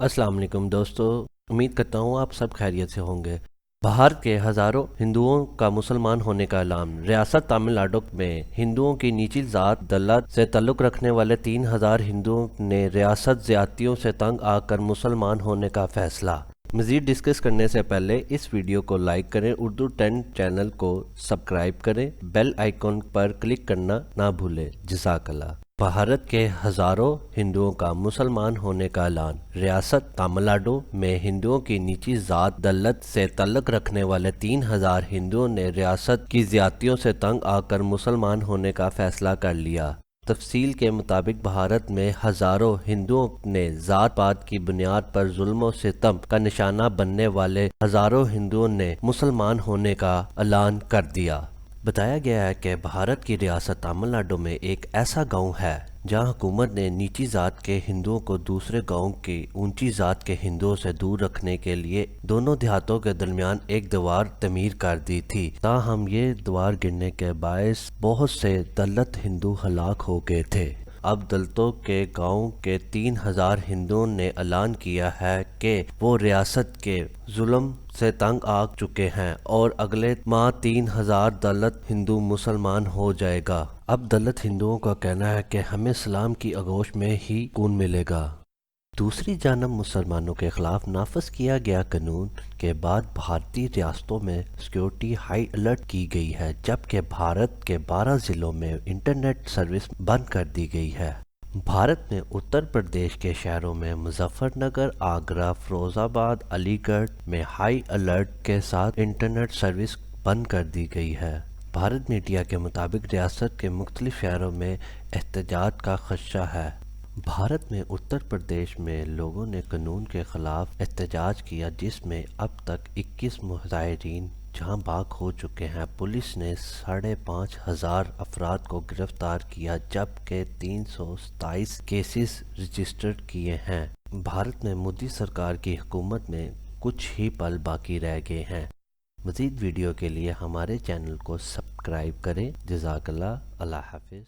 अस्सलाम वालेकुम दोस्तों। उम्मीद करता हूँ आप सब खैरियत से होंगे। भारत के हज़ारों हिंदुओं का मुसलमान होने का ऐलान। रियासत तमिलनाडु में हिंदुओं की निजी ज़ात दल्लत से ताल्लुक़ रखने वाले 3,000 हिंदुओं ने रियासत ज़्यादतियों से तंग आकर मुसलमान होने का फ़ैसला। मज़ीद डिस्कस करने से पहले इस वीडियो को लाइक करें, उर्दू 10 चैनल को सब्सक्राइब करें, बेल आइकन पर क्लिक करना ना भूलें। जज़ाकल्लाह। भारत के हज़ारों हिंदुओं का मुसलमान होने का ऐलान। रियासत तमिलनाडु में हिंदुओं की निजी ज़ात दल्लत से ताल्लुक़ रखने वाले 3,000 हिंदुओं ने रियासत की ज़्यादतियों से तंग आकर मुसलमान होने का फ़ैसला कर लिया। तफसील के मुताबिक भारत में हज़ारों हिंदुओं ने ज़ात पात की बुनियाद पर जुल्म और सितम का निशाना बनने वाले हज़ारों हिंदुओं ने मुसलमान होने का ऐलान कर दिया। बताया गया है कि भारत की रियासत तमिलनाडु में एक ऐसा गांव है जहां हुकूमत ने नीची ज़ात के हिंदुओं को दूसरे गांव के ऊंची ज़ात के हिंदुओं से दूर रखने के लिए दोनों देहातों के दरमियान एक दीवार तमीर कर दी थी। ताहम ये दीवार गिरने के बायस बहुत से दलित हिंदू हलाक हो गए थे। अब दलितों के गांव के 3,000 हिंदुओं ने ऐलान किया है कि वो रियासत के जुल्म से तंग आ चुके हैं और अगले माह 3,000 दलित हिंदू मुसलमान हो जाएगा। अब दलित हिंदुओं का कहना है कि हमें इस्लाम की आगोश में ही सुकून मिलेगा। दूसरी जानब मुसलमानों के खिलाफ नाफिज किया गया कानून के बाद भारतीय रियासतों में सिक्योरिटी हाई अलर्ट की गई है, जबकि भारत के 12 ज़िलों में इंटरनेट सर्विस बंद कर दी गई है। भारत में उत्तर प्रदेश के शहरों में मुजफ्फरनगर, आगरा, फिरोजाबाद, अलीगढ़ में हाई अलर्ट के साथ इंटरनेट सर्विस बंद कर दी गई है। भारत मीडिया के मुताबिक रियासत के मुख्तलिफ शहरों में एहतजाज का खदशा है। भारत में उत्तर प्रदेश में लोगों ने कानून के खिलाफ एहतजाज किया, जिसमें अब तक 21 मुजाहिरीन जहां बाग हो चुके हैं। पुलिस ने 5,500 अफराद को गिरफ्तार किया, जबकि 327 केसेस रजिस्टर्ड किए हैं। भारत में मोदी सरकार की हुकूमत में कुछ ही पल बाकी रह गए हैं। मज़ीद वीडियो के लिए हमारे चैनल को सब्सक्राइब करें। जज़ाकल्लाह। अल्लाह हाफ़िज़।